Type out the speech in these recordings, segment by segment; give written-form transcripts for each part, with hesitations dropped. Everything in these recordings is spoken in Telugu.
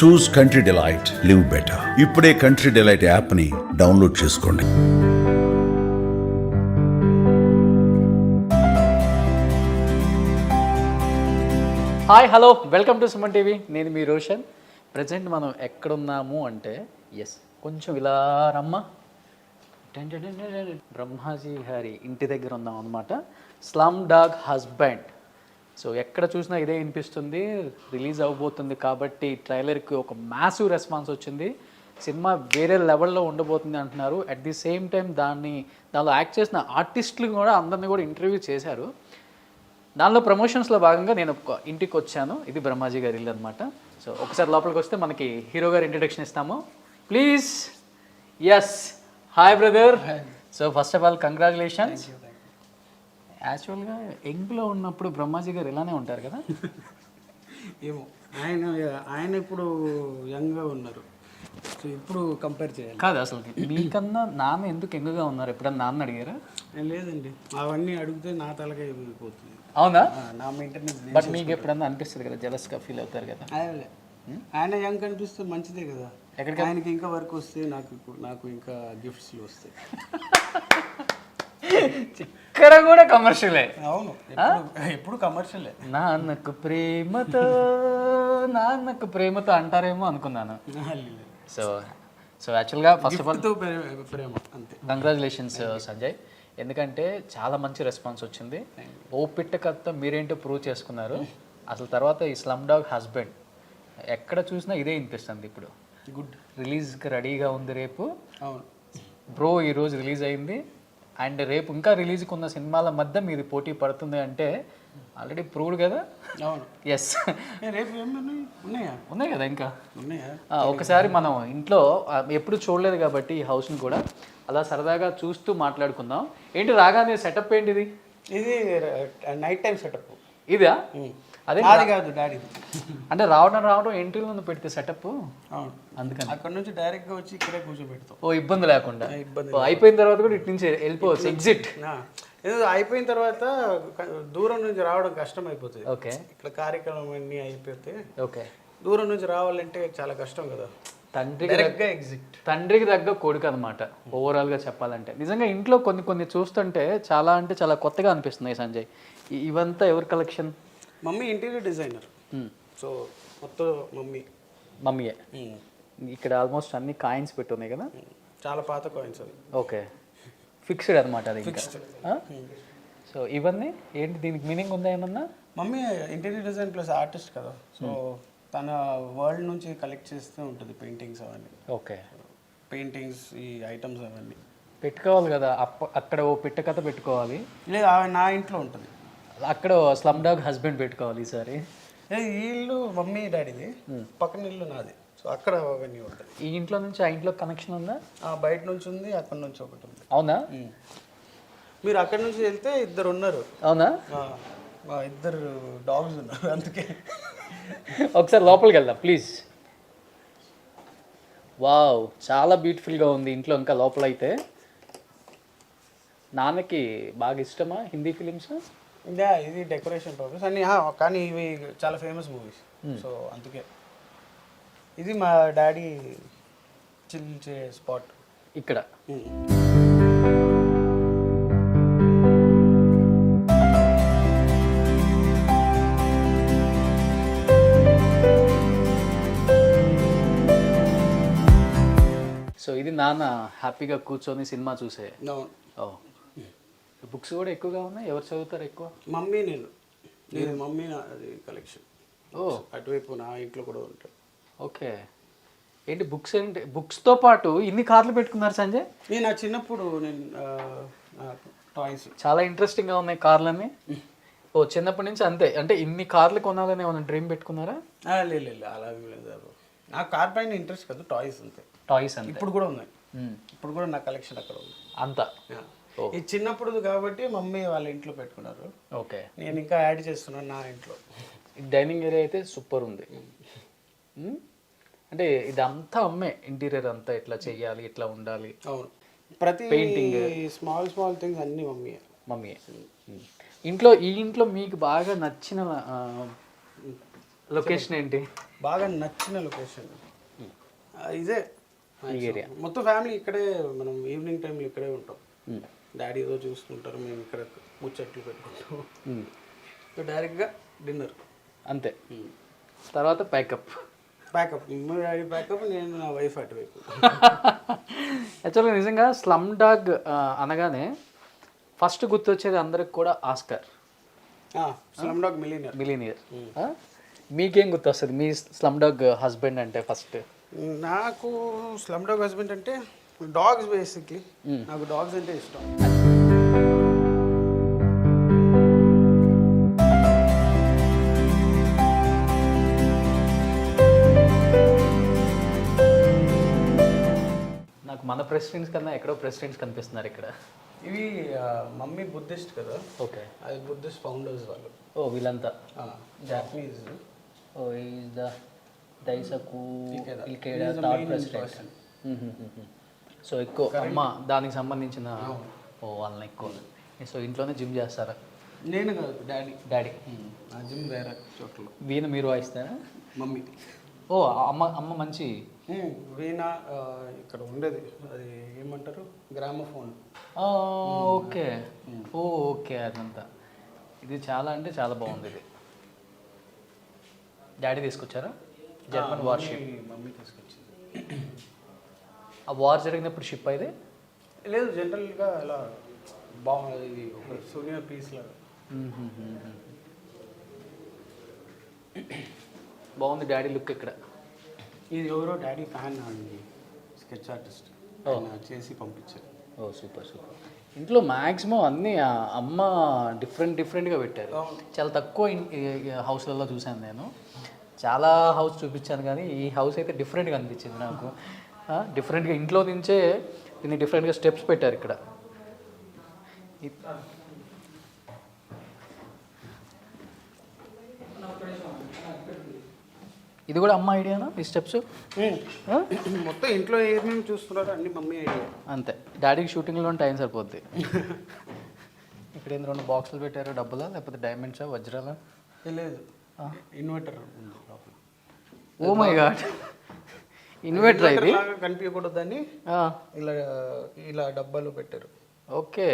చూస్ కంట్రీ డిలైట్, లివ్ బెటర్. ఇప్పుడే కంట్రీ డిలైట్ యాప్ని డౌన్లోడ్ చేసుకోండి. Hi hello, welcome to Suman TV. నేను మీ రోషన్. ప్రజెంట్ మనం ఎక్కడున్నాము అంటే కొంచెం ఇలా రమ్మ బ్రహ్మాజీ గారి ఇంటి దగ్గర ఉన్నాం అనమాట. Slum dog husband. సో ఎక్కడ చూసినా ఇదే వినిపిస్తుంది. రిలీజ్ అవ్వబోతుంది కాబట్టి ట్రైలర్కి ఒక మ్యాసివ్ రెస్పాన్స్ వచ్చింది. సినిమా వేరే లెవెల్లో ఉండబోతుంది అంటున్నారు. అట్ ది సేమ్ టైం దానిలో యాక్ట్ చేసిన ఆర్టిస్టులు కూడా అందరినీ కూడా ఇంటర్వ్యూ చేశారు. దానిలో ప్రమోషన్స్లో భాగంగా నేను ఒక ఇంటికి వచ్చాను. ఇది బ్రహ్మాజీ గారి ఇల్లు అనమాట. సో ఒకసారి లోపలికి వస్తే మనకి హీరో గారు ఇంట్రడక్షన్ ఇస్తాము. Please. Yes, hi brother. So first of all congratulations. యాక్చువల్గా యంగ్లో ఉన్నప్పుడు బ్రహ్మాజీ గారు ఇలానే ఉంటారు కదా? ఏమో, ఆయన ఇప్పుడు యంగ్గా ఉన్నారు. సో ఇప్పుడు కంపేర్ చేయాలి కాదు, అసలు మీకన్నా నాన్న ఎందుకు యంగ్గా ఉన్నారు? ఎప్పుడన్నా నాన్న అడిగారా? లేదండి, అవన్నీ అడిగితే నా తలకే పోతుంది. అవునా? నా మెయింటెనెన్స్. బట్ మీకు ఎప్పుడన్నా అనిపిస్తుంది కదా, జెలస్గా ఫీల్ అవుతారు కదా? ఆయన యంగ్ కనిపిస్తే మంచిదే కదా. ఎక్కడికి? ఆయనకి ఇంకా వర్క్ వస్తే నాకు ఇంకా గిఫ్ట్స్ వస్తాయి. ఇక్కడ కూడా కమర్షియలే. అవును, ఎప్పుడు కమర్షియలే. నాన్నకు ప్రేమతో అంటారేమో అనుకున్నాను. సో యాక్చువల్గా ఫస్ట్ ఆఫ్ ఆల్ ప్రేమ అంతే. కంగ్రాచులేషన్స్ సంజయ్, ఎందుకంటే చాలా మంచి రెస్పాన్స్ వచ్చింది. ఓ పిట్ట కథ మీరేంటో ప్రూవ్ చేసుకున్నారు. అసలు తర్వాత ఈ స్లమ్ డాగ్ హస్బెండ్ ఎక్కడ చూసినా ఇదే వినిపిస్తుంది. ఇప్పుడు గుడ్, రిలీజ్కి రెడీగా ఉంది రేపు. అవును బ్రో, ఈరోజు రిలీజ్ అయింది. అండ్ రేపు ఇంకా రిలీజ్కి ఉన్న సినిమాల మధ్య మీది పోటీ పడుతుంది అంటే ఆల్రెడీ ప్రూవ్డ్ కదా. అవును. ఎస్. రేపు ఏమన్నా ఉన్నాయి కదా ఇంకా. ఉన్నాయా? ఒకసారి మనం ఇంట్లో ఎప్పుడు చూడలేదు కాబట్టి ఈ హౌస్ని కూడా అలా సరదాగా చూస్తూ మాట్లాడుకుందాం. ఏంటి రాగానే సెటప్ ఏంటిది? ఇది నైట్ టైం సెటప్. ఇదా? అదే కాదు డాడీ. అంటే రావడం ఎంట్రీలో పెడితే సెటప్. అవును, అందుకని అక్కడ నుంచి డైరెక్ట్ గా వచ్చి ఇక్కడే కూర్చోబెడతాం. ఓ ఇబ్బంది లేకుండా. అయిపోయిన తర్వాత కూడా ఇటు నుంచి వెళ్ళిపోవచ్చు, ఎగ్జిట్. ఏదో అయిపోయిన తర్వాత దూరం నుంచి రావడం కష్టం అయిపోతుంది. ఓకే, ఇక్కడ కార్యక్రమం అన్ని అయిపోతే ఓకే, దూరం నుంచి రావాలంటే చాలా కష్టం కదా. తండ్రికి తగ్గ కొడుకు అనమాట ఓవరాల్గా చెప్పాలంటే. నిజంగా ఇంట్లో కొన్ని చూస్తుంటే చాలా కొత్తగా అనిపిస్తున్నాయి సంజయ్. ఇవంతా ఎవరి collection? Mummy interior designer. So మొత్తం మమ్మీయే. ఇక్కడ ఆల్మోస్ట్ అన్ని కాయిన్స్ పెట్టున్నాయి కదా, చాలా పాత కాయిన్స్ అవి. ఓకే, ఫిక్స్డ్ అనమాట అది ఇంకా. సో ఇవన్నీ ఏంటి, దీనికి మీనింగ్ ఉందా ఏమన్నా? Mummy interior design plus artist కదా, సో తన వరల్డ్ నుంచి కలెక్ట్ చేస్తూ ఉంటుంది పెయింటింగ్స్ అవన్నీ. ఓకే, పెయింటింగ్స్, ఈ ఐటమ్స్ అవన్నీ పెట్టుకోవాలి కదా. అక్కడ ఓ పిట్ట కథ పెట్టుకోవాలి. లేదు, నా ఇంట్లో ఉంటుంది. అక్కడ స్లమ్ డాగ్ హస్బెండ్ పెట్టుకోవాలి ఈసారి. ఈ ఇల్లు మమ్మీ డాడీది, పక్కన ఇల్లు నాది. సో అక్కడ అవన్నీ ఉంటాయి. ఈ ఇంట్లో నుంచి ఆ ఇంట్లో కనెక్షన్ ఉందా? బయట నుంచి ఉంది, అక్కడ నుంచి ఒకటి ఉంది. అవునా? మీరు అక్కడ నుంచి వెళ్తే ఇద్దరు ఉన్నారు. అవునా? మా ఇద్దరు డాగ్స్ ఉన్నారు, అందుకే. ఒకసారి లోపలికి వెళ్దాం ప్లీజ్. వావ్, చాలా బ్యూటిఫుల్గా ఉంది ఇంట్లో. ఇంకా లోపల అయితే నాన్నకి బాగా ఇష్టమా హిందీ ఫిలిమ్స్? ఇది డెకరేషన్ పర్పస్ అన్ని, కానీ ఇవి చాలా ఫేమస్ మూవీస్. సో అందుకే ఇది మా డాడీ చిల్ చే స్పాట్ ఇక్కడ. సో ఇది నాన్న హ్యాపీగా కూర్చొని సినిమా చూసే. ఓ, బుక్స్ కూడా ఎక్కువగా ఉన్నాయి. ఎవరు చదువుతారు ఎక్కువ? మమ్మీ, నేను మమ్మీ అది కలెక్షన్. ఓ, అటువైపు నా ఇంట్లో కూడా ఉంటాయి. ఓకే, ఏంటి బుక్స్? ఏంటి బుక్స్తో పాటు ఇన్ని కార్లు పెట్టుకున్నారు సంజయ్? నేను నా చిన్నప్పుడు టాయ్స్ చాలా ఇంట్రెస్టింగ్గా ఉన్నాయి కార్లన్నీ. ఓ, చిన్నప్పటి నుంచి అంతే? అంటే ఇన్ని కార్లు కొనాలని ఏమైనా డ్రీమ్ పెట్టుకున్నారా? లేదు, అలాగే లేదు. నాకు కార్ పైన ఇంట్రెస్ట్ కాదు, టాయ్స్ అంతే. టాయ్స్ అంతే. ఇప్పుడు కూడా ఉన్నాయి. ఇప్పుడు కూడా నా కలెక్షన్ అక్కడ ఉంది అంతా. ఈ చిన్నప్పుడు కాబట్టి మమ్మీ వాళ్ళ ఇంట్లో పెట్టుకున్నారు. ఓకే, నేను ఇంకా యాడ్ చేస్తున్నాను నా ఇంట్లో. డైనింగ్ ఏరియా అయితే సూపర్ ఉంది. అంటే ఇదంతా అమ్మే, ఇంటీరియర్ అంతా ఇట్లా చెయ్యాలి, ఇట్లా ఉండాలి. అవును, ప్రతి పెయింటింగ్, స్మాల్ థింగ్స్ అన్ని మమ్మీ. ఈ ఇంట్లో మీకు బాగా నచ్చిన లొకేషన్ ఏంటి? బాగా నచ్చిన లొకేషన్ ఇదే. ఈ ఏరియా మొత్తం ఫ్యామిలీ ఇక్కడే, మనం ఈవినింగ్ టైంలో ఇక్కడే ఉంటాం. డాడీ ఏదో చూసుకుంటారు, మేము ఇక్కడ ముచ్చట్లు పెట్టుకుంటాం. డైరెక్ట్గా డిన్నర్ అంతే. తర్వాత ప్యాకప్. మా డాడీ ప్యాకప్, నేను నా వైఫ్ అటువైపు. యాక్చువల్గా నిజంగా స్లమ్ డాగ్ అనగానే ఫస్ట్ గుర్తొచ్చేది అందరికి కూడా ఆస్కర్, స్లమ్ డాగ్ మిలీనియర్. మీకేం గుర్తొస్తుంది మీ స్లమ్ డాగ్ హస్బెండ్ అంటే ఫస్ట్? నాకు స్లమ్ డాగ్ హస్బెండ్ అంటే డాగ్స్ బేసిక్లీ. నాకు డాగ్స్ అంటే ఇష్టం. నాకు మన ప్రెసిడెంట్స్ కన్నా ఎక్కడో ప్రెసిడెంట్స్ కనిపిస్తున్నారు ఇక్కడ. ఇవి మమ్మీ బుద్ధిస్ట్ కదా, ఓకే. అది బుద్ధిస్ట్ ఫౌండర్స్ వాళ్ళు. ఓ వీళ్ళంతా Japanese. Oh is the Daisaku Ikeda third president. So ఎక్కువ అమ్మ దానికి సంబంధించిన వాళ్ళని ఎక్కువ. సో ఇంట్లోనే జిమ్ చేస్తారా? నేను కాదు, డాడీ. ఆ జిమ్ వేరే చోట్ల. వీణ మీరు వాయిస్తారా? మమ్మీ. ఓ అమ్మ మంచి వీణ ఇక్కడ ఉండేది, అది ఏమంటారు, గ్రామోఫోన్. ఓకే. ఓకే అదంతా. ఇది చాలా అంటే చాలా బాగుంది. ఇది డాడీ తీసుకొచ్చారా? German worship. మమ్మీ తీసుకొచ్చింది. ఆ వార్ జరిగినప్పుడు షిప్ అయితే లేదు, జనరల్గా అలా బాగుంది. ఇది ఒక సూనియర్ పీస్ లాగా బాగుంది. డాడీ లుక్ ఇక్కడ. ఇది ఎవరో డాడీ ఫ్యాన్ అండి, స్కెచ్ ఆర్టిస్ట్ చేసి పంపించారు. ఓ సూపర్ సూపర్. ఇంట్లో మ్యాక్సిమం అన్నీ అమ్మ డిఫరెంట్గా పెట్టారు. చాలా తక్కువ హౌస్లలో చూశాను నేను. చాలా హౌస్ చూపించాను కానీ ఈ హౌస్ అయితే డిఫరెంట్గా అనిపించింది నాకు. డిఫరెంట్గా ఇంట్లో నుంచే దీన్ని డిఫరెంట్గా స్టెప్స్ పెట్టారు ఇక్కడ. ఇది కూడా అమ్మ ఐడియానా ఈ స్టెప్స్? మొత్తం ఇంట్లో ఏమేమి చూస్తున్నారో అన్ని మమ్మీ ఐడియా. అంతే. డాడీకి షూటింగ్లో టైం సరిపోద్ది. ఇక్కడ ఏంది 2 బాక్సులు పెట్టారు, డబ్బులా లేకపోతే డైమండ్సా వజ్రాలా? లేదు, inverter. Oh my god, inverter ఇది కనిపించకూడదని ఇలా ఇలా డబ్బాలు పెట్టారు. ఓకే.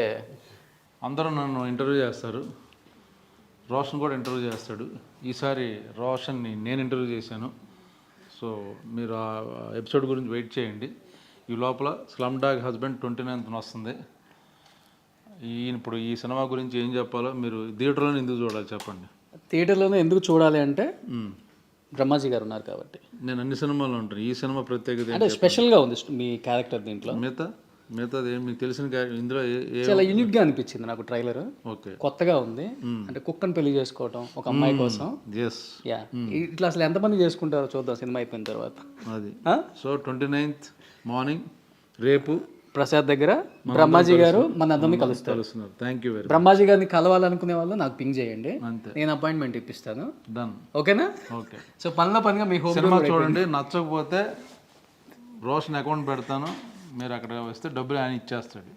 అందరూ నన్ను ఇంటర్వ్యూ చేస్తారు, రోషన్ కూడా ఇంటర్వ్యూ చేస్తాడు. ఈసారి రోషన్ని నేను ఇంటర్వ్యూ చేశాను. సో మీరు ఆ ఎపిసోడ్ గురించి వెయిట్ చేయండి. ఈ లోపల స్లమ్ డాగ్ హస్బెండ్ 29th వస్తుంది. ఇప్పుడు ఈ సినిమా గురించి ఏం చెప్పాలో మీరు థియేటర్లోనే ఎందుకు చూడాలి చెప్పండి. థియేటర్లోనే ఎందుకు చూడాలి అంటే బ్రహ్మాజీ గారు ఉన్నారు కాబట్టి. నేను అన్ని సినిమాల్లో ఉంటాను, ఈ సినిమా ప్రత్యేకత అంటే స్పెషల్గా ఉంది మీ క్యారెక్టర్ దీంట్లో. మిగతాది ఏం మీకు తెలిసిన ఇందులో చాలా యూనిక్గా అనిపించింది నాకు ట్రైలర్. ఓకే, కొత్తగా ఉంది. అంటే కుక్కను పెళ్లి చేసుకోవటం ఒక అమ్మాయి కోసం. యా, ఇట్లా అసలు ఎంతమంది చేసుకుంటారో చూద్దాం సినిమా అయిపోయిన తర్వాత. అది సో 29th మార్నింగ్ రేపు ప్రసాద్ దగ్గర బ్రహ్మాజీ గారు మన అందరినీ కలుస్తారు. Thank you very much. Brahmaji గారిని కలవాలనుకునే వాళ్ళు నాకు పింగ్ చేయండి, అంతే. నేను అపాయింట్మెంట్ ఇప్పిస్తాను. డన్. ఓకేనా? ఓకే. సో పనిగా మీ హోమ్ సినిమా చూడండి, నచ్చకపోతే రోషన్ అకౌంట్ పెడతాను, మీరు అక్కడ వస్తే డబ్బులు ఆయన ఇచ్చేస్తాడు.